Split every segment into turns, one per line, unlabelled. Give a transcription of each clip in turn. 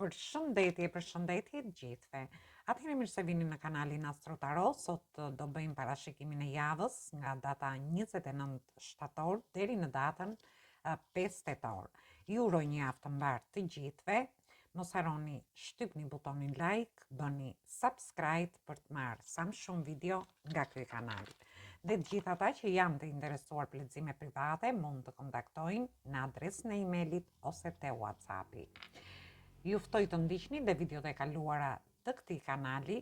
Përshëndetje të gjithëve. Atëherë mirë se vini në kanalin Astro Tarot. Sot do bëjmë parashikimin e javës nga data 29 shtator deri në datën 5 tetor. Ju uroj një javë të mbarë të gjithëve. Mos harroni shtypni butonin like, bëni subscribe për të marrë sa më shumë video nga ky kanal. Dhe të gjithë ata që janë të interesuar për lexime private mund të kontaktojnë në adresën e emailit ose te WhatsAppi. Ju ftoj të ndiqni dhe videot e kaluara të këtij kanali,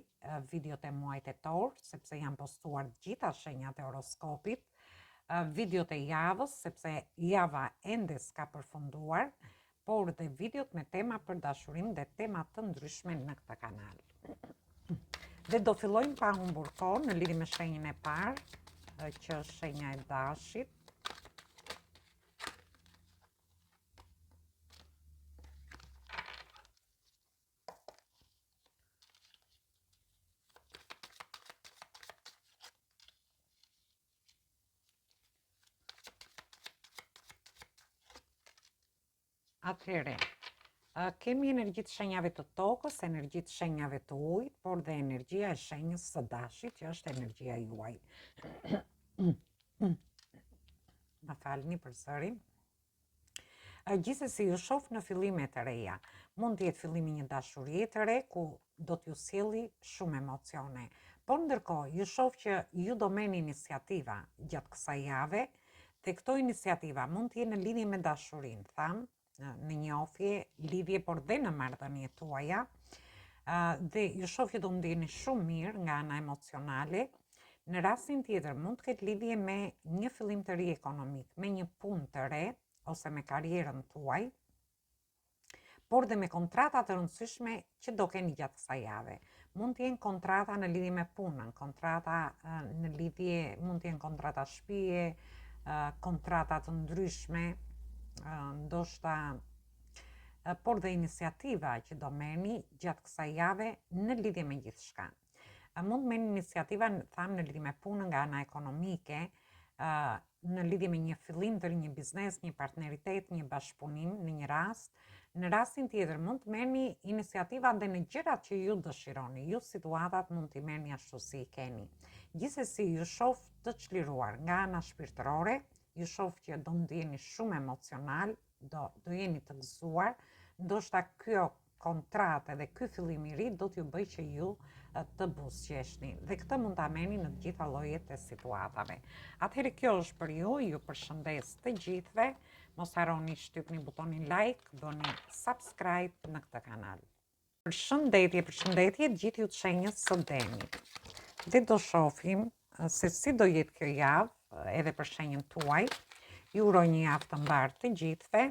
videot e muajit tetor, sepse janë postuar gjitha shenjat e horoskopit, videot e javës, sepse java ende s'ka përfunduar, por dhe videot me tema për dashurim dhe tema të ndryshme në këtë kanal. Dhe do fillojmë pa humbur kohë në lidhje me shenjën e parë, që është shenja e dashit. Atëhere, kemi energjitë shenjave të tokës, energjitë shenjave të ujit, por dhe energjia e shenjës së dashit, që është energjia juaj. Më falni përsëri. Gjithsesi ju shoh në fillime të reja. Mund të jetë fillimi një dashurie të re ku do t'ju sjelli shumë emocione. Por ndërkohë ju shoh që ju do merrni iniciativa gjatë kësaj jave, dhe këto iniciativa mund të jenë në lidhje me dashurinë, tham, në njohje, lidhje, por dhe në marrëdhënie tuaja, dhe ju shoh që do ndjeni shumë mirë nga ana emocionale. Në rastin tjetër mund të ketë lidhje me një fillim të ri ekonomik, me një punë të re ose me karrierën tuaj, por dhe me kontrata të rëndësishme që do keni gjatë kësaj jave. Mund të jenë kontrata në lidhje me punën, kontrata në lidhje, mund të jenë kontrata shtëpie, kontrata të ndryshme, ndoshta, por dhe iniciativa që do merrni gjatë kësaj jave në lidhje me gjithçka. Mund të merrni iniciativa, tham, në lidhje me punën nga ana ekonomike, në lidhje me një fillim të një biznes, një partneritet, një bashkëpunim në një rast. Në rastin tjetër mund të merrni iniciativa dhe në gjërat që ju dëshironi. Ju situatat mund t'i merrni ashtu si i keni. Gjithsesi ju shoh të çliruar nga ana shpirtërore, ju shoh që do ndjeni shumë emocional, do jeni të gëzuar, ndoshta kjo kontratë dhe ky fillim i ri do t'ju bëjë që ju të buzëqeshni, dhe këtë mund ta merrni në të gjitha llojet e situatave. Atëherë kjo është për ju përshëndes të gjithëve. Mos harroni shtypni butonin like, bëni subscribe në këtë kanal. Përshëndetje të gjithë ju të shenjës së Denit. Dhe do shohim se si do jetë kjo javë edhe për shenjën tuaj. Ju uroj një javë të mbarë të gjithëve.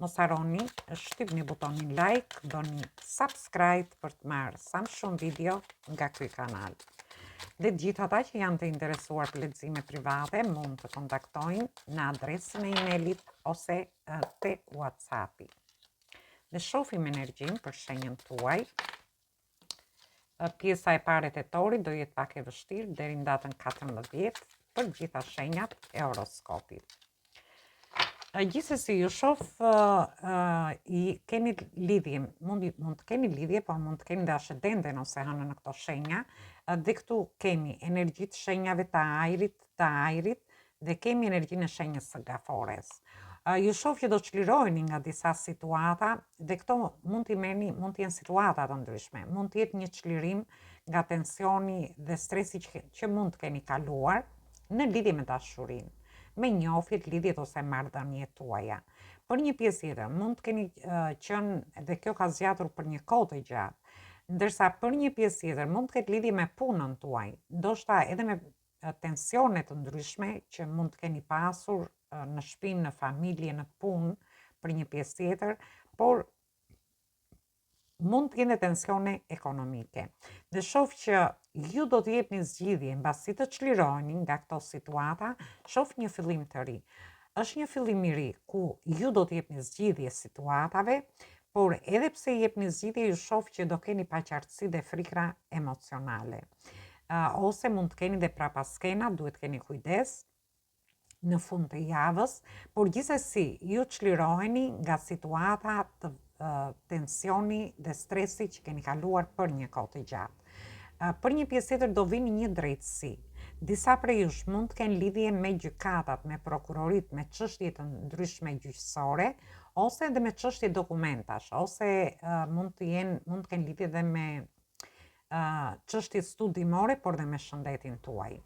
Mos harroni shtypni butonin like, bëni subscribe për të marrë sa më shumë video nga ky kanal. Dhe të gjithë ata që janë të interesuar për lexime private mund të kontaktojnë në adresën e emailit ose te WhatsAppi. Ne shohim energjinë për shenjën tuaj. Pjesa e parë e tetorit do jetë pak e vështirë deri në datën 14 për gjitha shenjat e horoskopit. Gjithsesi ju shoh i keni lidhje, mund të keni lidhje, por mund të keni ascendente ose hënë në këto shenja. Dhe këtu kemi energjitë shenjave të ajrit dhe kemi energjinë e shenjës së gafores. Ju shoh që do çliroheni nga disa situata dhe këto mund t'i merrni, mund të jenë situata të ndryshme. Mund të jetë një çlirim nga tensioni dhe stresi që mund të keni kaluar në lidhje me dashurinë, me njohjet, lidhjet ose marrëdhëniet tuaja. Për një pjesë tjetër mund të keni qenë dhe kjo ka zgjatur për një kohë të gjatë, ndërsa për një pjesë tjetër mund të ketë lidhje me punën tuaj, ndoshta edhe me tensione të ndryshme që mund të keni pasur në shtëpi, në familje, në punë për një pjesë tjetër, por mund të jenë tensione ekonomike. Dhe shoh që ju do të jepni zgjidhje mbasi të çliroheni nga këto situata, shoh një fillim të ri. Është një fillim i ri ku ju do të jepni zgjidhje situatave, por edhe pse jepni zgjidhje ju shoh që do keni paqartësi dhe frikra emocionale. Ose mund të keni dhe prapaskena, duhet keni kujdes në fund të javës, por gjithsesi ju çliroheni nga situata të tensioni dhe stresi që keni kaluar për një kohë të gjatë. Për një pjesë tjetër do vini një drejtësi. Disa prej jush mund të kenë lidhje me gjykatat, me prokurorit, me çështje të ndryshme gjyqësore, ose edhe me çështje dokumentash, ose mund të kenë lidhje edhe me çështje studimore, por dhe me shëndetin tuaj.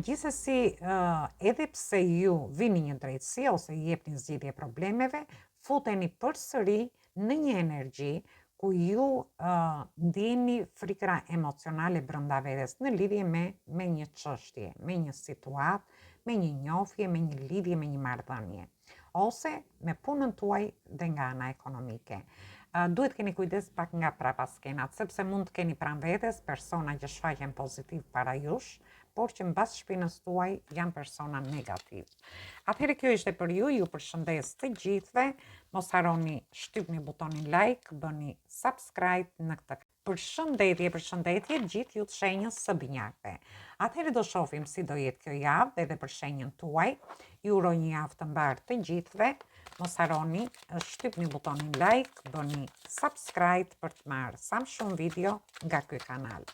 Gjithsesi, edhe pse ju vini një drejtësi ose jepni zgjidhje problemeve, futeni përsëri në një energji ku ju ndjeni frikra emocionale brenda vetes në lidhje me një çështje, me një situatë, me një njohje, me një lidhje, me një marrëdhënie, ose me punën tuaj dhe nga ana ekonomike. Duhet keni kujdes pak nga prapaskenat, sepse mund të keni pranë vetes persona që shfaqen pozitiv para jush, por që mbas shpinës tuaj janë persona negativ. Atëherë kjo ishte për ju përshëndes të gjithëve, mos harroni shtypni butonin like, bëni subscribe në këtë. Përshëndetje gjithë ju të shenjës së binjakëve. Atëherë do shohim si do jetë kjo javë edhe për shenjën tuaj. Ju uroj një javë të mbarë të gjithëve. Mos harroni shtypni butonin like, bëni subscribe për të marrë sa më shumë video nga ky kanal.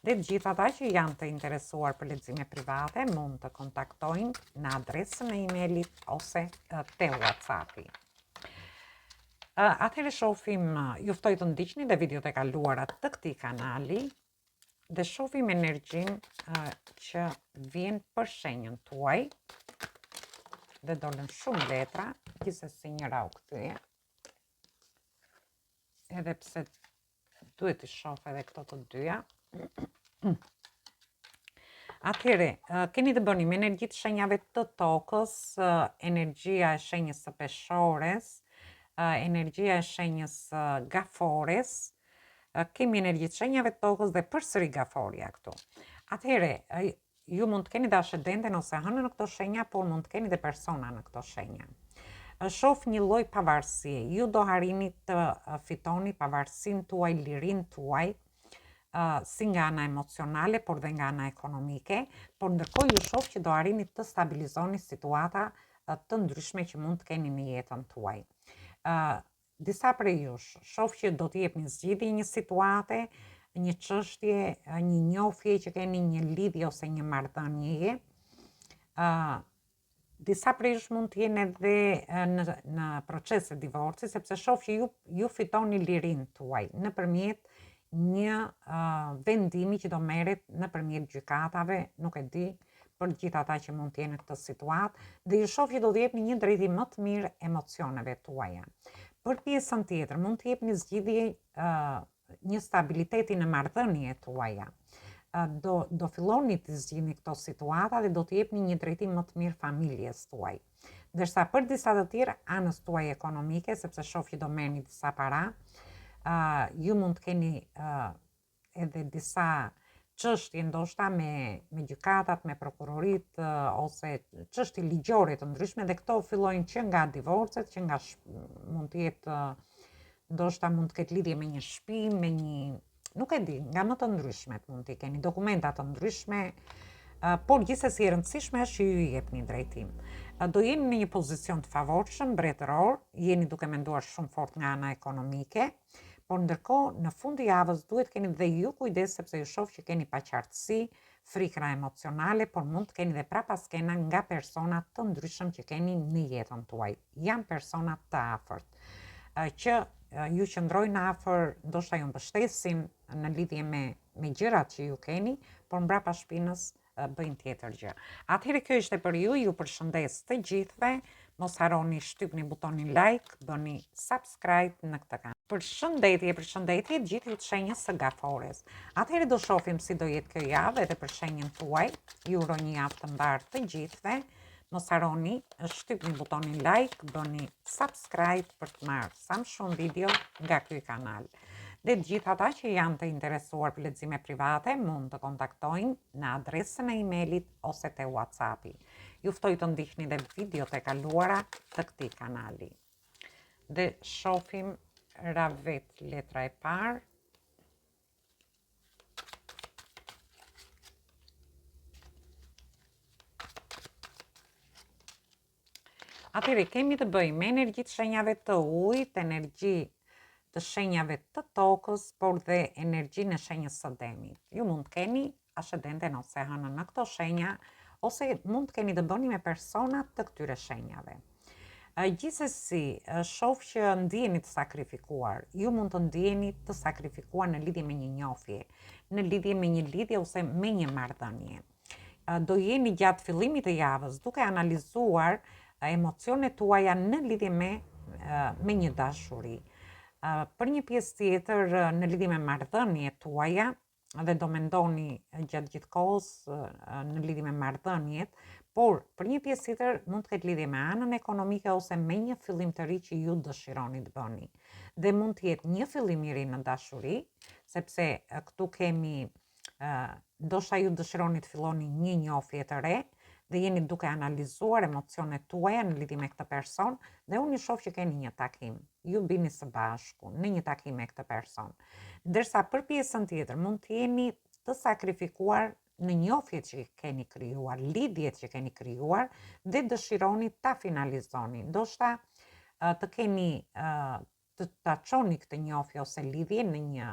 Dhe të gjithë ata që janë të interesuar për lexime private mund të kontaktojnë në adresën e emailit ose te WhatsAppi. Atëherë shohim, ju ftoj të ndiqni dhe videot e kaluara të këtij kanali dhe shohim energjinë që vjen për shenjën tuaj. Dhe dolën shumë letra, gjithsesi njëra u kthye. Edhe pse duhet të shoh edhe këto të dyja. Atëherë, keni të bëni me energjitë shenjave të tokës, energjia e shenjës së peshores, energjia e shenjës gafores, kemi energjitë shenjave të tokës dhe përsëri gaforia këtu. Atëherë, ju mund të keni dashëdenten ose hënë në këto shenja, por mund të keni dhe persona në këto shenja. Shoh një lloj pavarësie, ju do harrini të fitoni pavarësinë tuaj, lirinë tuaj, si nga ana emocionale, por dhe nga ana ekonomike, por ndërkohë ju shoh që do arrini të stabilizoni situata të ndryshme që mund të keni në jetën tuaj. Disa prej jush shoh që do të jepni zgjidhje një situate, një çështje, një njohje që keni, një lidhje ose një marrëdhënie. Disa prej jush mund të jenë edhe në proces të divorci, sepse shoh që ju fitoni lirinë tuaj nëpërmjet një vendimi që do merret nëpërmjet gjykatave, nuk e di, për gjithë ata që mund të jenë në këtë situatë, dhe ju shoh që do të jepni një drejtim më të mirë emocioneve tuaja. Për pjesën tjetër, mund të jepni zgjidhje një stabiliteti në marrëdhëniet tuaja. Do filloni të zgjidhni këto situata dhe do të jepni një drejtim më të mirë familjes tuaj. Ndërsa për disa të tjerë, anës tuaj ekonomike, sepse shoh që do merrni disa para, ju mund të keni edhe disa çështje ndoshta me gjykatat, me prokurorit, ose çështje ligjore të ndryshme, dhe këto fillojnë që nga divorcet, që nga mund të jetë, ndoshta mund të ketë lidhje me një shtëpi, me një, nuk e di, nga më të ndryshmet mund të keni dokumenta të ndryshme, por gjithsesi e rëndësishme është që ju i jepni drejtim. Do jeni në një pozicion të favorshëm, mbretëror, jeni duke menduar shumë fort nga ana ekonomike, por ndërkohë në fund të javës duhet keni dhe ju kujdes, sepse ju shoh që keni paqartësi, frikra emocionale, por mund të keni dhe prapaskena nga persona të ndryshëm që keni në jetën tuaj. Janë persona të afërt, që ju qëndrojnë afër, ndoshta ju mbështesin në lidhje me gjërat që ju keni, por mbrapa shpinës bëjnë tjetër gjë. Atëherë kjo ishte për ju përshëndes të gjithëve, mos harroni shtypni butonin like, bëni subscribe në këtë kanal. Përshëndetje gjithë ju të shenjës së gafores. Atëherë do shohim si do jetë kjo javë edhe për shenjën tuaj. Ju uroj një javë të mbarë të gjithëve. Mos harroni shtypni butonin like, bëni subscribe për të marrë sa më shumë video nga ky kanal. Dhe të gjithë ata që janë të interesuar për lexime private mund të kontaktojnë në adresën e emailit ose te WhatsAppi. Ju ftoj të ndiqni dhe videot e kaluara të këtij kanali. Dhe shohim Ravet, letra e parë. Atëherë kemi të bëjmë me energjitë shenjave të ujit, energji të shenjave të tokës, por dhe energjinë e shenjës së demit. Ju mund të keni ascendenten ose hënën në këto shenja, ose mund të keni të bëni me persona të këtyre shenjave. Gjithsesi, shoh që ndjeni të sakrifikuar, ju mund të ndjeni të sakrifikuar në lidhje me një njohje, në lidhje me një lidhje ose me një marrëdhënie. Do jeni gjatë fillimit të javës duke analizuar emocionet tuaja në lidhje me një dashuri. Për një pjesë tjetër në lidhje me marrëdhëniet tuaja, dhe do mendoni gjatë gjithë kohës në lidhje me marrëdhëniet, por për një pjesë tjetër mund të ketë lidhje me anën ekonomike ose me një fillim të ri që ju dëshironi të bëni. Dhe mund të jetë një fillim i ri në dashuri, sepse këtu kemi ndoshta ju dëshironi të filloni një njohje të re dhe jeni duke analizuar emocionet tuaja në lidhje me këtë person dhe unë shoh që keni një takim. Ju bini së bashku në një takim me këtë person. Ndërsa për pjesën tjetër mund të jeni të sakrifikuar në njohjet që keni krijuar, lidhjet që keni krijuar dhe dëshironi ta finalizoni. Ndoshta të keni ta çoni këtë njohje ose lidhje në një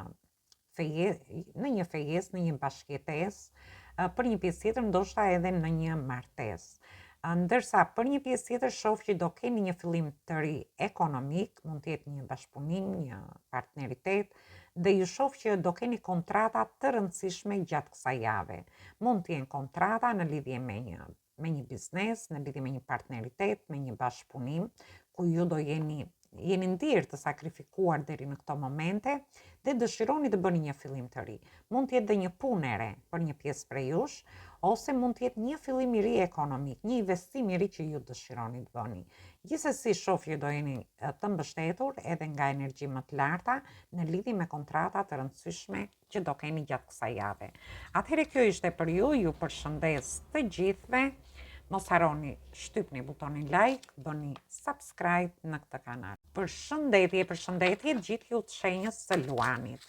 fejes, në një bashkëjetesë, për një pjesë tjetër ndoshta edhe në një martesë. Ndërsa për një pjesë tjetër shoh që do keni një fillim të ri ekonomik, mund të jetë një bashkëpunim, një partneritet, dhe ju shoh që do keni kontrata të rëndësishme gjatë kësaj jave. Mund të jenë kontrata në lidhje me një biznes, në lidhje me një partneritet, me një bashkëpunim, ku ju do jeni ndirë të sakrifikuar deri në këto momente dhe dëshironi të bëni një fillim të ri. Mund të jetë dhe një punë e re për një pjesë prej jush, ose mund të jetë një fillim i ri ekonomik, një investim i ri që ju dëshironi të bëni. Gjithsesi shoh që do jeni të mbështetur edhe nga energji më të larta në lidhje me kontrata të rëndësishme që do keni gjatë kësaj jave. Atëherë kjo ishte për ju, ju përshëndes të gjithëve. Mos harroni shtypni butonin like, bëni subscribe në këtë kanal. Përshëndetje gjithë ju të shenjës së Luanit.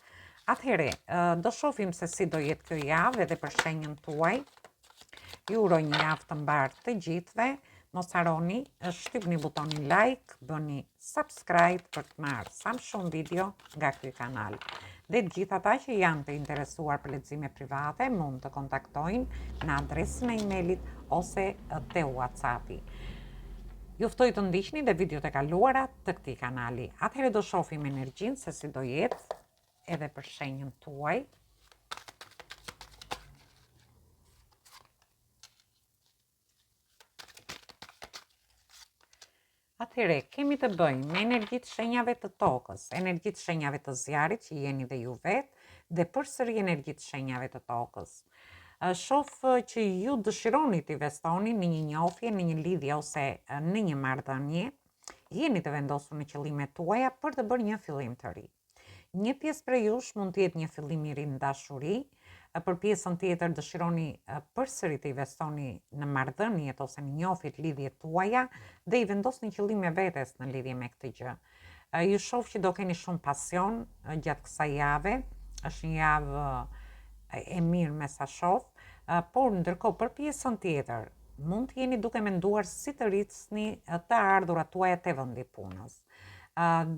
Atëherë, do shohim se si do jetë kjo javë edhe për shenjën tuaj. Ju uroj një javë të mbarë të gjithëve. Mos harroni, shtypni butonin like, bëni subscribe për të marrë sa më shumë video nga ky kanal. Dhe gjithë ata që janë të interesuar për lexime private mund të kontaktojnë në adresën e emailit ose te WhatsAppi. Ju ftoj të ndiqni dhe videot e kaluara të këtij kanali. Atëherë do shohim energjinë se si do jetë edhe për shenjën tuaj. Atëherë, kemi të bëjmë me energjitë shenjave të tokës, energjitë shenjave të zjarit që jeni dhe ju vetë, dhe përsëri energjitë shenjave të tokës. Shoh që ju dëshironi të investoni në një njohje, në një lidhje ose në një marrëdhënie, jeni të vendosur në qëllimet tuaja për të bërë një fillim të ri. Një pjesë prej jush mund të jetë një fillim i ri në dashuri, për pjesën tjetër dëshironi përsëri të investoni në marrëdhëniet ose në njohjet lidhjet tuaja dhe i vendosni qëllime vetes në lidhje me këtë gjë. Ju shoh që do keni shumë pasion gjatë kësaj jave, është një javë e mirë me sa shoh, por ndërkohë për pjesën tjetër mund të jeni duke menduar si të rrisni të ardhurat tuaja te vendi punës.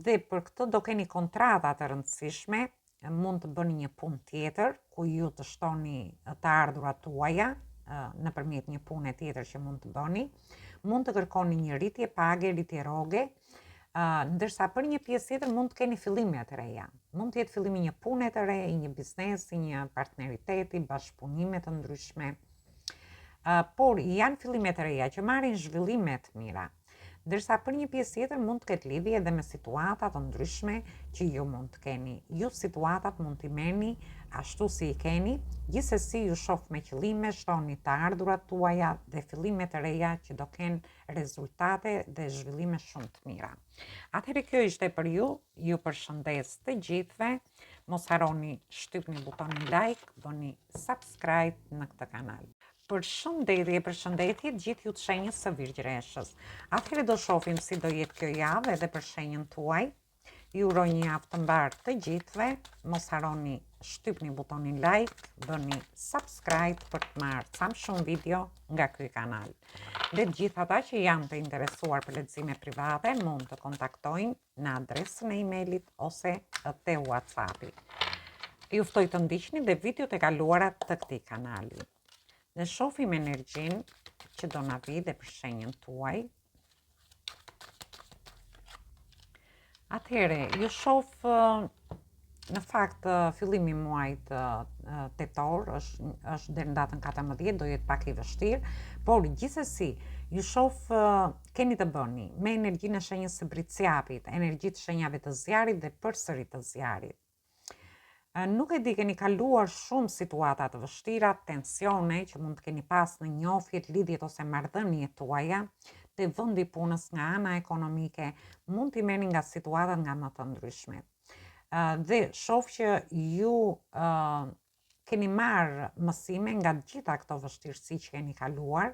Dhe për këtë do keni kontrata të rëndësishme, mund të bëni një punë tjetër ku ju të shtoni të ardhurat tuaja nëpërmjet një pune tjetër që mund të bëni. Mund të kërkoni një rritje page, rritje rroge, ndërsa për një pjesë tjetër mund të keni fillime të reja. Mund të jetë fillimi një pune të re, një biznesi, një partneriteti, bashkëpunime të ndryshme. Por janë fillime të reja që marrin zhvillime të mira. Ndërsa për një pjesë tjetër mund të ketë lidhje edhe me situata të ndryshme që ju mund të keni. Ju situatat mund t'i merrni ashtu si i keni, gjithsesi ju shoh me qëllime, shtoni të ardhurat tuaja dhe fillime të reja që do kenë rezultate dhe zhvillime shumë të mira. Atëherë kjo ishte për ju, ju përshëndes të gjithëve. Mos harroni shtypni butonin like, bëni subscribe në këtë kanal. Përshëndetje gjithë ju të shenjës së Virgjëreshës. Atëherë do shohim si do jetë kjo javë edhe për shenjën tuaj. Ju uroj një javë të mbarë të gjithëve. Mos harroni shtypni butonin like, bëni subscribe për të marrë sa më shumë video nga ky kanal. Dhe të gjithë ata që janë të interesuar për lexime private mund të kontaktojnë në adresën e emailit ose te WhatsAppi. Ju ftoj të ndiqni dhe videot e kaluara të këtij kanali. Ne shohim energjinë që do na vi dhe për shenjën tuaj. Atëherë, ju shoh në fakt fillimi i muajit tetor është deri në datën 14, do jetë pak i vështirë, por gjithsesi ju shoh keni të bëni me energjinë e shenjës së Briciapit, energjitë shenjave të zjarit dhe përsëri të zjarit. Nuk e di, keni kaluar shumë situata të vështira, tensione që mund të keni pas në njohjet, lidhjet ose marrëdhëniet tuaja, te vendi i punës nga ana ekonomike, mund t'i merrni nga situata nga më të ndryshmet. Dhe shoh që ju keni marrë mësime nga gjitha këto vështirësi që keni kaluar,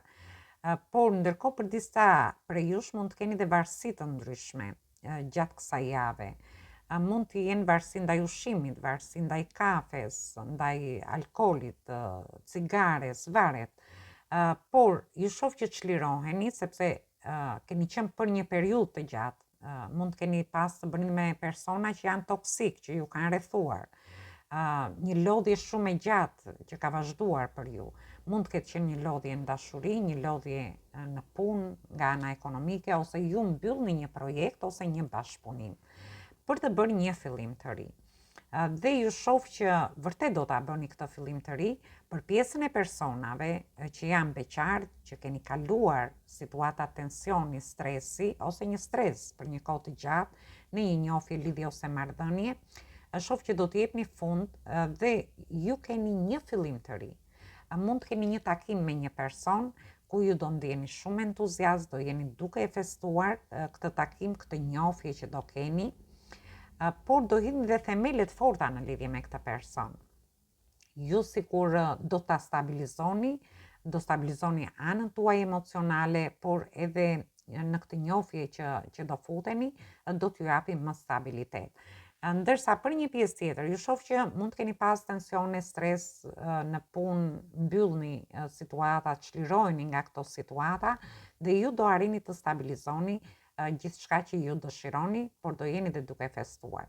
por ndërkohë për disa prej jush mund të keni dhe varësi të ndryshme gjatë kësaj jave. Mund të jenë varësi ndaj ushqimit, varësi ndaj kafes, ndaj alkoolit, cigares, varet. Por ju shoh që çliroheni sepse keni qenë për një periudhë të gjatë. Mund të keni pas të bëni me persona që janë toksik, që ju kanë rrethuar. Një lodhje shumë e gjatë që ka vazhduar për ju. Mund të ketë qenë një lodhje në dashuri, një lodhje në punë, nga ana ekonomike, ose ju mbyllni një projekt ose një bashkëpunim për të bërë një fillim të ri. Dhe ju shoh që vërtet do ta bëni këtë fillim të ri për pjesën e personave që janë beqar, që keni kaluar situata tensioni, stresi ose një stres për një kohë të gjatë në një njohje, lidhje ose marrëdhënie. Shoh që do të jepni fund dhe ju keni një fillim të ri. Mund të keni një takim me një person ku ju do ndjeni shumë entuziazm, do jeni duke e festuar këtë takim, këtë njohje që do keni. Por do hidhni dhe themelet forta në lidhje me këtë person. Ju sikur do ta stabilizoni, do stabilizoni anën tuaj emocionale, por edhe në këtë njohje që do futeni, do t'ju japi më stabilitet. Ndërsa për një pjesë tjetër, ju shoh që mund të keni pas tensione, stres në punë, mbyllni situata, çliroheni nga këto situata dhe ju do arrini të stabilizoni gjithçka që ju dëshironi, por do jeni dhe duke festuar.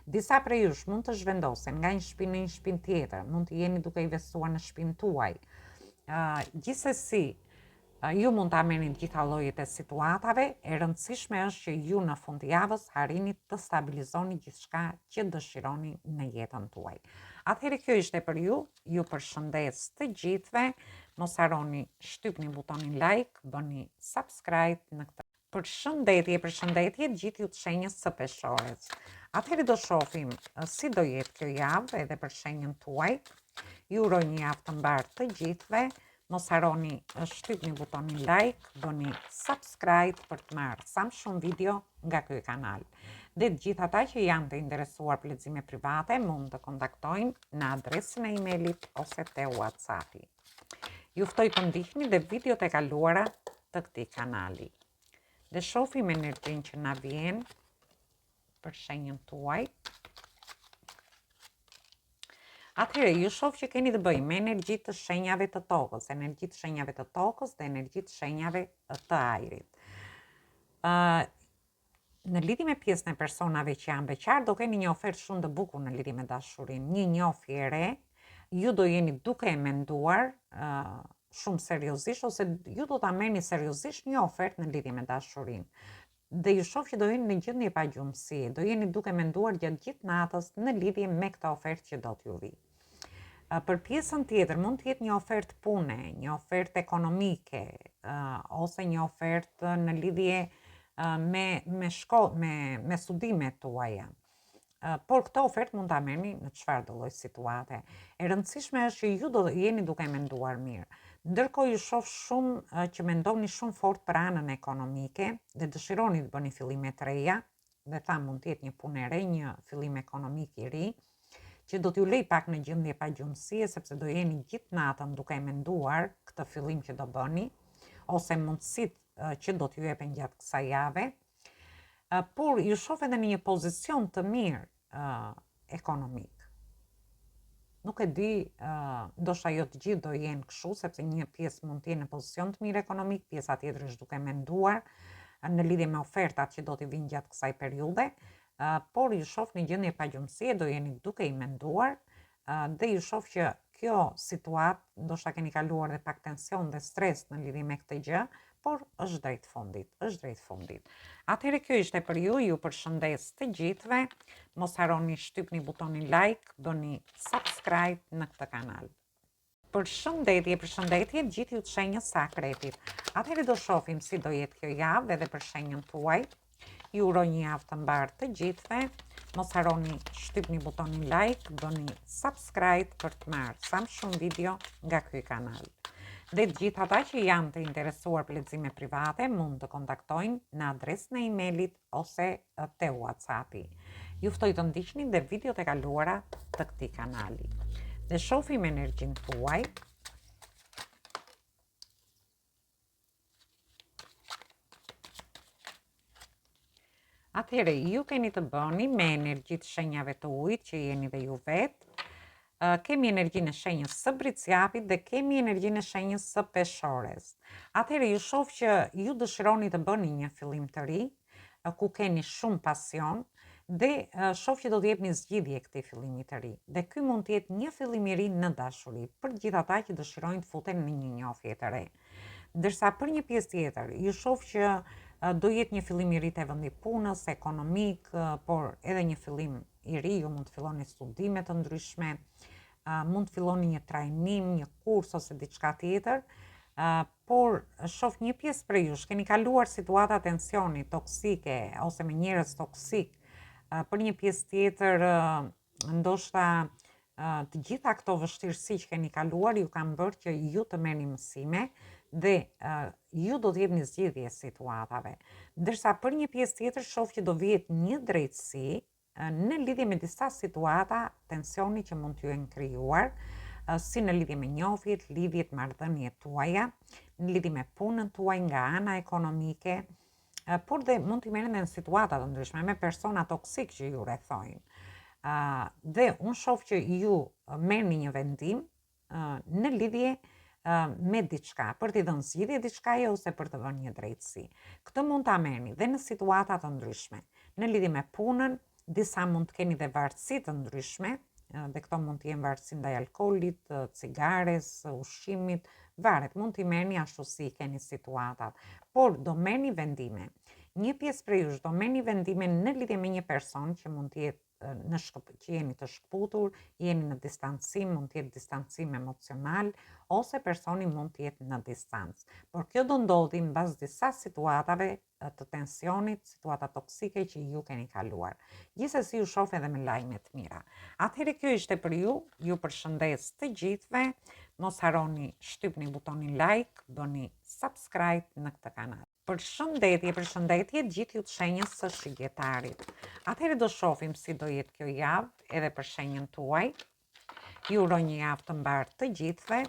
Disa prej jush mund të zhvendosen nga një shtëpi në një shtëpi tjetër, mund të jeni duke investuar në shtëpinë tuaj. Gjithsesi, ju mund ta merrni gjitha llojet e situatave, e rëndësishme është që ju në fund të javës arrini të stabilizoni gjithçka që dëshironi në jetën tuaj. Atëherë kjo ishte për ju përshëndes të gjithëve, mos harroni shtypni butonin like, bëni subscribe në këtë. Përshëndetje gjithë ju të shenjës së peshores. Atëherë do shohim si do jetë kjo javë edhe për shenjën tuaj. Ju uroj një javë të mbarë të gjithëve. Mos harroni shtypni butonin like, bëni subscribe për të marrë sa më shumë video nga ky kanal. Dhe të gjithë ata që janë të interesuar për lexime private mund të kontaktojnë në adresën e emailit ose te WhatsAppi. Ju ftoj të ndiqni dhe videot e kaluara të këtij kanali. Dhe shohim energjinë që na vjen për shenjën tuaj. Atëherë, ju shoh që keni të bëjmë me energji të shenjave të tokës, energji të shenjave të tokës dhe energji të shenjave të ajrit. Në lidhje me pjesën e personave që janë beqar, do keni një ofertë shumë të bukur në lidhje me dashurinë, një njohje e re, ju do jeni duke e menduar shumë seriozisht, ose ju do ta merrni seriozisht një ofertë në lidhje me dashurinë. Dhe ju shoh që do jeni në gjendje pagjumësie, do jeni duke menduar gjatë gjithë natës në lidhje me këtë ofertë që do t'ju vi. Për pjesën tjetër mund të jetë një ofertë pune, një ofertë ekonomike, ose një ofertë në lidhje me studimet tuaja. Por këtë ofertë mund ta merrni në çfarëdo lloj situate. E rëndësishme është që ju do jeni duke menduar mirë. Ndërkohë ju shoh shumë që mendoni shumë fort për anën ekonomike dhe dëshironi të bëni fillime të reja, dhe thamë mund të jetë një punë e re, një fillim ekonomik i ri, që do t'ju lej pak në gjendje pagjumësie, sepse do jeni gjithë natën duke menduar këtë fillim që do bëni, ose mundësitë që do t'ju jepen gjatë kësaj jave, por ju shoh edhe në një pozicion të mirë ekonomik. Nuk e di, ndoshta jo të gjithë do jenë kështu, sepse një pjesë mund të jenë në pozicion të mirë ekonomik, pjesa tjetër është duke menduar në lidhje me ofertat që do t'i vinë gjatë kësaj periudhe, por ju shoh në gjendje pagjumësie, do jeni duke i menduar dhe ju shoh që kjo situatë ndoshta keni kaluar dhe pak tension dhe stres në lidhje me këtë gjë, por është drejt fundit. Atëherë kjo ishte për ju përshëndes të gjithëve. Mos harroni shtypni butonin like, bëni subscribe në këtë kanal. Përshëndetje gjithë ju të shenjës së Akretit. Atëherë do shohim si do jetë kjo javë edhe për shenjën tuaj. Ju uroj një javë të mbarë të gjithëve. Mos harroni shtypni butonin like, bëni subscribe për të marrë sa më shumë video nga ky kanal. Dhe të gjithë ata që janë të interesuar për lexime private mund të kontaktojnë në adresën e emailit ose te WhatsAppi. Ju ftoj të ndiqni dhe videot e kaluara të këtij kanali. Dhe shohim energjinë tuaj. Atëherë ju keni të bëni me energjitë shenjave të ujit që jeni dhe ju vetë. Kemi energjinë e shenjës së Briciapit dhe kemi energjinë e shenjës së Peshores. Atëherë ju shoh që ju dëshironi të bëni një fillim të ri, ku keni shumë pasion dhe shoh që do të jepni zgjidhje këtij fillimi të ri. Dhe ky mund të jetë një fillim i ri në dashuri për gjithë ata që dëshirojnë të futen në një njohje të re. Ndërsa për një pjesë tjetër, ju shoh që do jetë një fillim i ri te vendi punës, ekonomik, por edhe një fillim i ri, ju mund të filloni studime të ndryshme, mund të filloni një trajnim, një kurs ose diçka tjetër, por shoh një pjesë prej jush keni kaluar situata tensioni toksike ose me njerëz toksik. Për një pjesë tjetër, ndoshta të gjitha këto vështirësi që keni kaluar ju kanë bërë që ju të merrni mësime dhe ju do të jepni zgjidhje situatave. Ndërsa për një pjesë tjetër shoh që do vihet një drejtësi në lidhje me disa situata tensioni që mund t'ju jenë krijuar, si në lidhje me njohjet, lidhjet, marrëdhëniet tuaja, në lidhje me punën tuaj nga ana ekonomike, por dhe mund t'i merrni në situata të ndryshme me persona toksik që ju rrethojnë. Dhe unë shoh që ju merrni një vendim në lidhje me diçka, për t'i dhënë zgjidhje diçkaje ose për të dhënë një drejtësi. Këtë mund ta merrni dhe në situata të ndryshme. Në lidhje me punën, disa mund të keni dhe varësi të ndryshme, dhe këto mund të jenë varësi ndaj alkoolit, cigares, ushqimit, varet, mund t'i merrni ashtu si keni situatat, por do merrni vendime. Një pjesë prej jush do merrni vendime në lidhje me një person që mund të jetë që jeni të shkputur, jeni në distancim, mund të jetë distancim emocional, ose personi mund të jetë në distancë. Por kjo do ndodhi mbas disa situatave të tensionit, situata toksike që ju keni kaluar. Gjithsesi ju shoh edhe me lajme të mira. Atëherë kjo ishte për ju përshëndes të gjithëve. Mos harroni shtypni butonin like, bëni subscribe në këtë kanal. Përshëndetje gjithë ju të shenjës së Shigetarit. Atëherë do shohim si do jetë kjo javë edhe për shenjën tuaj. Ju uroj një javë të mbarë të gjithëve.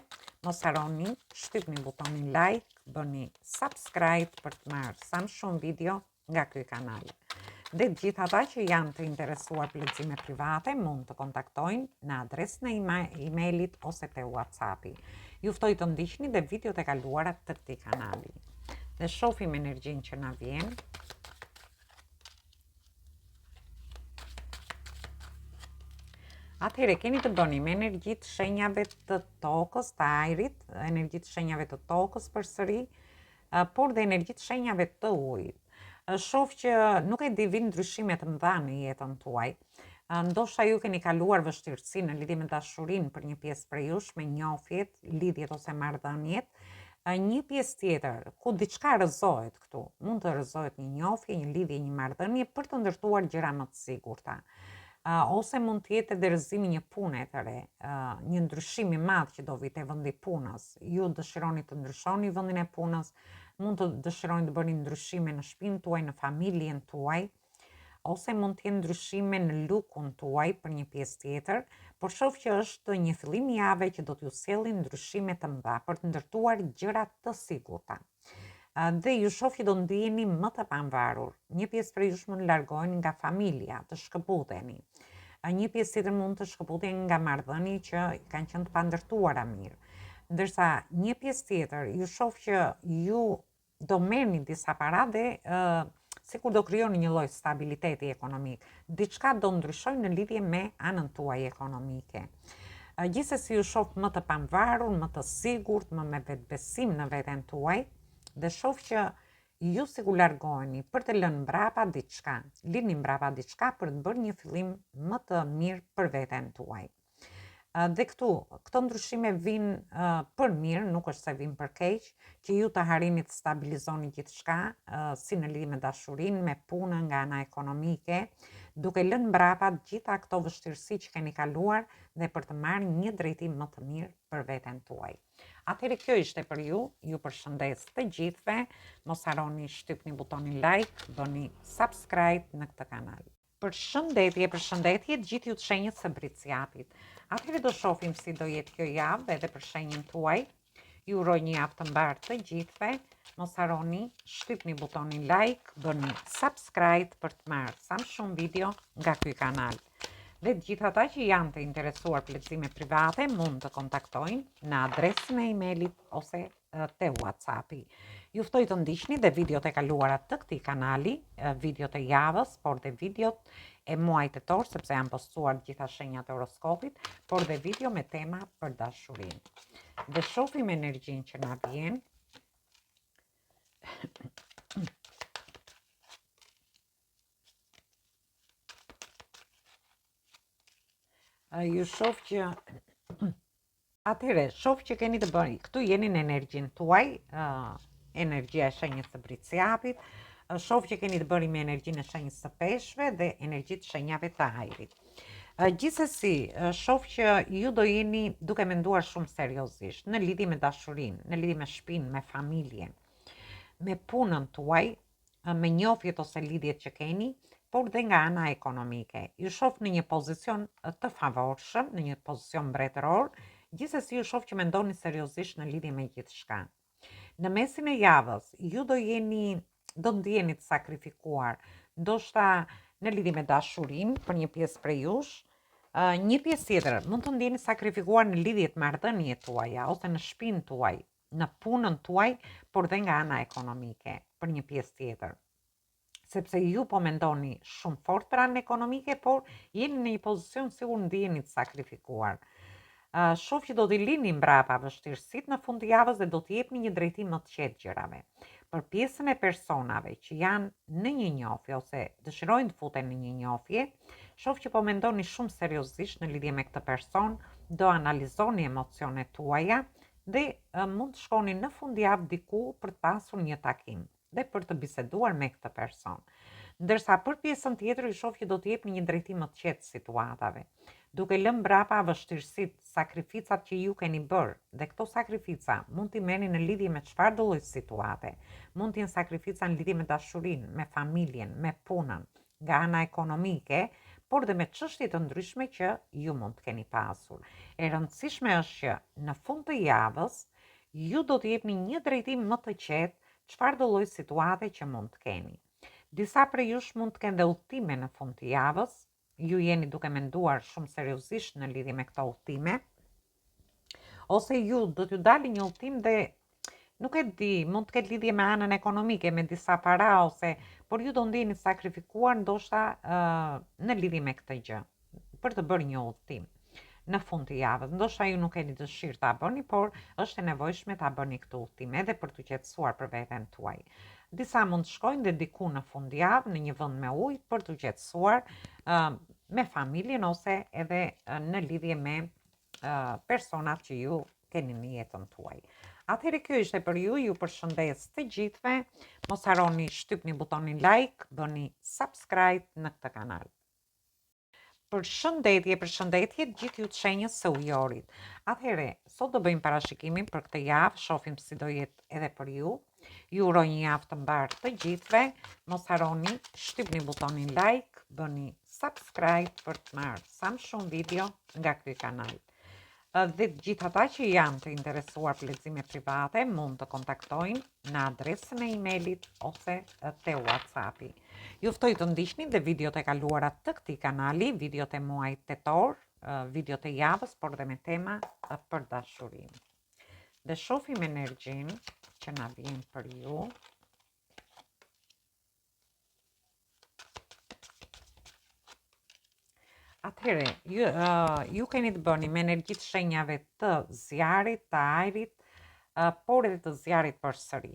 Mos harroni shtypni butonin like, bëni subscribe për të marrë sa më shumë video nga ky kanal. Dhe të gjithë ata që janë të interesuar për lexime private mund të kontaktojnë në adresën e emailit ose te WhatsAppi. Ju ftoj të ndiqni dhe videot e kaluara të këtij kanali. Dhe shohim energjinë që na vjen. Atëherë keni të bëni me energjitë shenjave të tokës, të ajrit, energjitë shenjave të tokës përsëri, por dhe energjitë shenjave të ujit. Shoh që nuk e di vin ndryshime të mëdha në jetën tuaj. Ndoshta ju keni kaluar vështirësi në lidhje me dashurinë për një pjesë prej jush, me njohjet, lidhjet ose marrëdhëniet. Një pjesë tjetër, ku diçka rrëzohet këtu, mund të rrëzohet një njohje, një lidhje, një marrëdhënie për të ndërtuar gjëra më të sigurta. Ose mund të jetë edhe rrëzimi një pune të re, një ndryshim i madh që do vi te vendi punës. Ju dëshironi të ndryshoni vendin e punës, mund të dëshironi të bëni ndryshime në shtëpinë tuaj, në familjen tuaj, ose mund të jenë ndryshime në lukun tuaj për një pjesë tjetër, por shoh që është një fillim jave që do t'ju sjellë ndryshime të mëdha për të ndërtuar gjëra të sigurta. Dhe ju shoh që do ndiheni më të pavarur. Një pjesë prej jush mund largoheni nga familja, të shkëputeni. Një pjesë tjetër mund të shkëputjen nga marrëdhënie që kanë qenë të pandërtuara mirë. Ndërsa një pjesë tjetër ju shoh që ju do merrni disa para dhe sikur do krijoni një lloj stabiliteti ekonomik. Diçka do ndryshojë në lidhje me anën tuaj ekonomike. Gjithsesi ju shoh më të pamvarur, më të sigurt, më me vetbesim në veten tuaj dhe shoh që ju sikur largoheni për të lënë mbrapa diçka, lini mbrapa diçka për të bërë një fillim më të mirë për veten tuaj. Dhe këto ndryshime vinë për mirë, nuk është se vinë për keq, që ju të harrini të stabilizoni gjithçka, si në lidhje me dashurinë, me punën nga ana ekonomike, duke lënë mbrapa gjitha këto vështirësi që keni kaluar dhe për të marrë një drejtim më të mirë për veten tuaj. Atëherë kjo ishte për ju përshëndes të gjithëve, mos harroni shtypni butonin like, bëni subscribe në këtë kanal. Përshëndetje të gjithë ju të shenjët së Briciapit. Atëherë do shohim si do jetë kjo javë edhe për shenjën tuaj. Ju uroj një javë të mbarë të gjithëve. Mos harroni, shtypni butonin like, bëni subscribe për të marrë sa më shumë video nga ky kanal. Dhe gjithë ata që janë të interesuar për lexime private mund të kontaktojnë në adresën e emailit ose te WhatsAppi. Ju ftoj të ndiqni dhe videot e kaluara të këtij kanali, videot e javës, por dhe videot e muajit tetor, sepse janë postuar gjitha shenjat e horoskopit, por dhe video me tema për dashurinë. Dhe shohim energjinë që na vjen. Ju shoh që atëherë, shoh që keni të bëni, këtu jeni në energjinë tuaj, energjia e shenjës së Briciapit, shoh që keni të bëni me energjinë e shenjës së Peshqve dhe energjitë shenjave të Ajrit. Gjithsesi, shoh që ju do jeni duke menduar shumë seriozisht në lidhje me dashurinë, në lidhje me shtëpinë, me familjen, me punën tuaj, me njofjet ose lidhjet që keni, por dhe nga ana ekonomike. Ju shoh në një pozicion të favorshëm, në një pozicion mbretëror, gjithsesi ju shoh që mendoni seriozisht në lidhje me gjithçka. Në mesin e javës, ju do ndjeni të sakrifikuar, ndoshta në lidhje me dashurinë për një pjesë prej jush, një pjesë tjetër mund të ndjeni sakrifikuar në lidhje të marrëdhënieve tuaja ose në shtëpinë tuaj, në punën tuaj, por dhe nga ana ekonomike për një pjesë tjetër. Sepse ju po mendoni shumë fort për anën ekonomike, por jeni në një pozicion sikur ndjeni të sakrifikuar. Shoh që do t'i lini mbrapa vështirësitë në fund të javës dhe do t'i jepni një drejtim më të qetë gjërave. Për pjesën e personave që janë në një njofje ose dëshirojnë të futen në një njofje, shoh që po mendoni shumë seriozisht në lidhje me këtë person, do analizoni emocionet tuaja dhe mund të shkoni në fundjavë diku për të pasur një takim dhe për të biseduar me këtë person. Ndërsa për pjesën tjetër ju shoh që do të jepni një drejtim më të qetë situatave, duke lënë mbrapa vështirësitë, sakrificat që ju keni bërë, dhe këto sakrifica mund t'i merrni në lidhje me çfarëdo lloj situate. Mund të jenë sakrifica në lidhje me dashurinë, me familjen, me punën, nga ana ekonomike, por dhe me çështje të ndryshme që ju mund të keni pasur. E rëndësishme është që në fund të javës ju do të jepni një drejtim më të qetë çfarëdo lloj situate që mund të keni. Disa prej jush mund të kenë dhe udhëtime në fund të javës, ju jeni duke menduar shumë seriozisht në lidhje me këto udhëtime, ose ju do t'ju dalë një udhëtim dhe nuk e di, mund të ketë lidhje me anën ekonomike, me disa para por ju do ndjeni sakrifikuar ndoshta në lidhje me këtë gjë, për të bërë një udhëtim në fund të javës. Ndoshta ju nuk keni dëshirë ta bëni, por është e nevojshme ta bëni këtë udhëtim edhe për të qetësuar për veten tuaj. Disa mund të shkojnë dhe diku në fundjavë në një vend me ujë për të qetësuar me familjen ose edhe në lidhje me personat që ju keni në jetën tuaj. Atëherë kjo ishte për ju përshëndes të gjithëve. Mos harroni shtypni butonin like, bëni subscribe në këtë kanal. Përshëndetje gjithë ju të shenjës së Ujorit. Atëherë, sot do bëjmë parashikimin për këtë javë, shohim si do jetë edhe për ju. Ju uroj një javë të mbarë të gjithëve. Mos harroni, shtypni butonin like, bëni subscribe për të marrë sa më shumë video nga ky kanal. Dhe të gjithë ata që janë të interesuar për lexime private mund të kontaktojnë në adresën e emailit ose te WhatsAppi. Ju ftoj të ndiqni dhe videot e kaluara të këtij kanali, videot e muajit tetor, videot e javës, por dhe me tema për dashurinë. Dhe shohim energjinë që na vjen për ju. Atëhere, ju keni të bëni me energjitë shenjave të zjarit, të ajrit, por edhe të zjarit përsëri.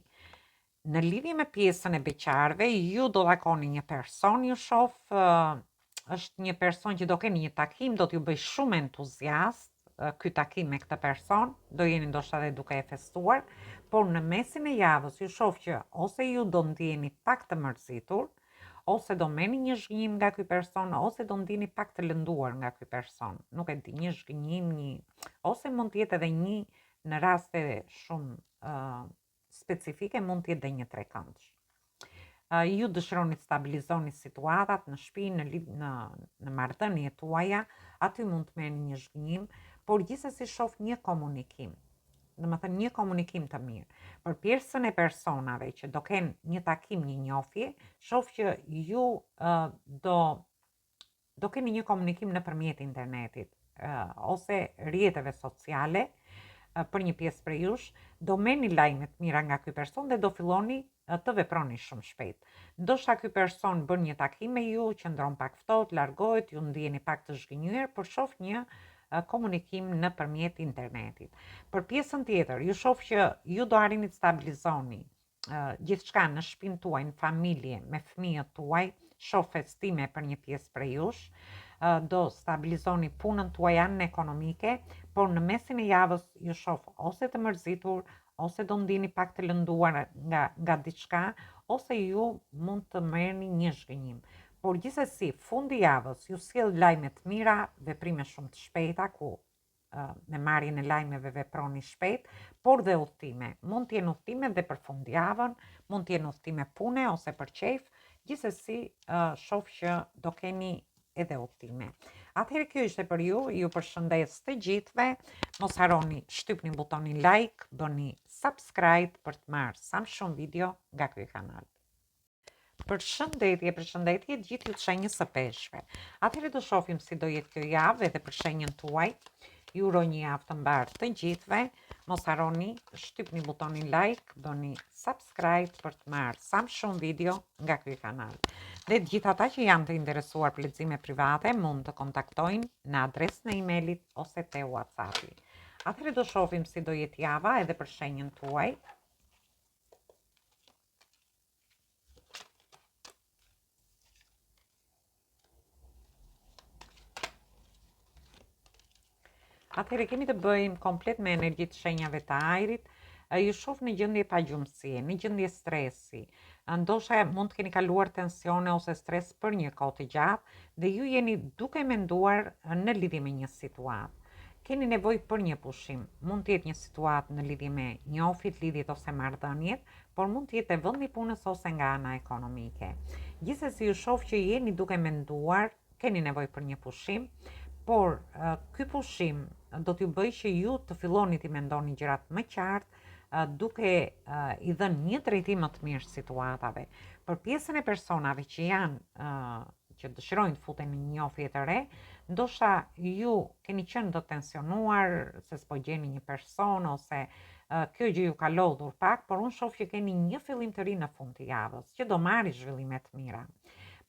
Në lidhje me pjesën e beqarve, ju do takoni një person, ju shoh, është një person që do keni një takim, do t'ju bëj shumë entuziast, ky takim me këtë person, do jeni ndoshta edhe duke e festuar, por në mesin e javës ju shoh që ose ju do ndjeni pak të mërzitur, ose do merrni një zhgënjim nga ky person, ose do ndjeni pak të lënduar nga ky person. Nuk e di, një zhgënjim, ose mund të jetë edhe një në raste shumë specifike mund të jetë edhe një trekëndsh. Ju dëshironi të stabilizoni situatat në shtëpi, në marrëdhëniet tuaja, aty mund të merrni një zhgënjim, por gjithsesi shoh një komunikim. Domethënë një komunikim të mirë. Për pjesën e personave që do kenë një takim, një njohje, shoh që ju do keni një komunikim nëpërmjet internetit ose rrjeteve sociale. Për një pjesë prej jush, do merrni lajme të mira nga ky person dhe do filloni të veproni shumë shpejt. Ndoshta ky person bën një takim me ju, qëndron pak ftohtë, largohet, ju ndjeni pak të zhgënjur, por shoh një komunikim nëpërmjet internetit. Për pjesën tjetër, ju shoh që ju do arrini të stabilizoni gjithçka në shtëpinë tuaj, në familje, me fëmijët tuaj, shoh festime për një pjesë prej jush, do stabilizoni punën tuaj anën ekonomike, por në mesin e javës ju shoh ose të mërzitur, ose do ndjeni pak të lënduar nga diçka, ose ju mund të merrni një zhgënjim. Por gjithsesi, fundi i javës ju sjell lajme të mira, veprime shumë të shpejta ku me marrjen e lajmeve veproni shpejt, por dhe udhtime. Mund të jenë udhtime dhe për fundjavën, mund të jenë udhtime pune ose për qejf, gjithsesi shoh që do keni edhe udhtime. Atëherë kjo ishte për ju përshëndes të gjithëve, mos harroni shtypni butonin like, bëni subscribe për të marrë sa më shumë video nga ky kanal. Përshëndetje, gjithë ju të shenjës së peshqve. Atëherë do shohim si do jetë kjo javë edhe për shenjën tuaj. Ju uroj një javë të mbarë të gjithëve, mos harroni shtypni butonin like, bëni subscribe për të marrë sa më shumë video nga ky kanal. Dhe të gjithë ata që janë të interesuar për lexime private mund të kontaktojnë në adresën e emailit ose te WhatsAppi. Atëherë do shohim si do jetë java edhe për shenjën tuaj. Atëherë kemi të bëjmë komplet me energjitë shenjave të ajrit, ju shoh në gjendje pagjumësie, në gjendje stresi, ndoshta mund të keni kaluar tensione ose stres për një kohë të gjatë dhe ju jeni duke menduar në lidhje me një situatë. Keni nevojë për një pushim, mund të jetë një situatë në lidhje me njohjet, lidhjet ose marrëdhëniet, por mund të jetë e vendi punës ose nga ana ekonomike. Gjithsesi ju shoh që jeni duke menduar, keni nevojë për një pushim, por ky pushim do t'ju bëj që ju të filloni t'i mendoni gjërat më qartë, duke i dhënë një drejtim më të mirë situatave. Për pjesën e personave që janë që dëshirojnë të futen në një njohje të re, ndoshta ju keni qenë të tensionuar se s'po gjeni një person ose kjo gjë ju ka lodhur pak, por unë shoh që keni një fillim të ri në fund të javës, që do marrë zhvillime të mira.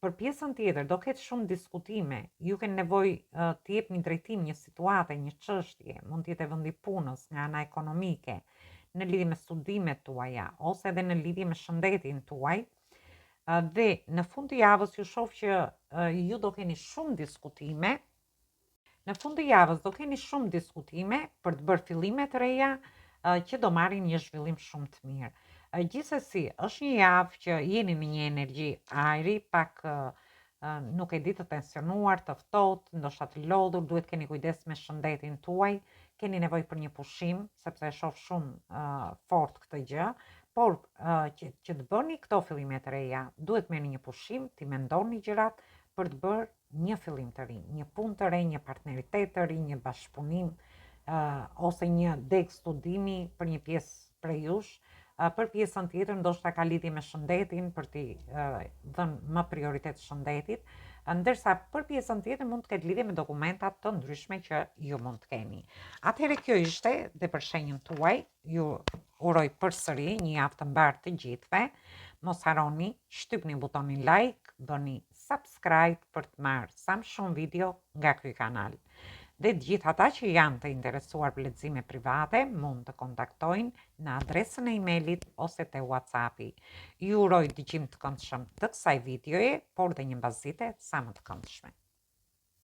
Për pjesën tjetër, do ketë shumë diskutime, ju keni nevojë të jepni drejtim një situate, një çështje, mund të jetë vendi punës, nga ana ekonomike, në lidhje me studimet tuaja, ose edhe në lidhje me shëndetin tuaj. Dhe në fund të javës ju shoh që ju do keni shumë diskutime. Në fund të javës do keni shumë diskutime për të bërë fillime të reja që do marrin një zhvillim shumë të mirë. Gjithsesi, është një javë që jeni në një energji ajri, pak nuk e di, të tensionuar, të ftohtë, ndoshta të lodhur, duhet keni kujdes me shëndetin tuaj, keni nevojë për një pushim, sepse e shoh shumë fort këtë gjë, por që të bëni këto fillime të reja, duhet merrni një pushim, t'i mendoni gjërat për të bërë një fillim të ri, një punë të re, një partneritet të ri, një bashkëpunim, ose një deg studimi për një pjesë prej jush. Për pjesën tjetër ndoshta ka lidhje me shëndetin, për t'i dhënë më prioritet shëndetit, ndërsa për pjesën tjetër mund të ketë lidhje me dokumentat të ndryshme që ju mund të keni. Atëherë kjo ishte dhe për shenjën tuaj, ju uroj përsëri një javë të mbarë të gjithëve. Mos harroni, shtypni butonin like, bëni subscribe për të marrë sa më shumë video nga ky kanal. Dhe të gjithë ata që janë të interesuar për lexime private mund të kontaktojnë në adresën e emailit ose te WhatsAppi. Ju uroj dëgjim të këndshëm të kësaj videoje, por dhe një mbazite sa më të këndshme.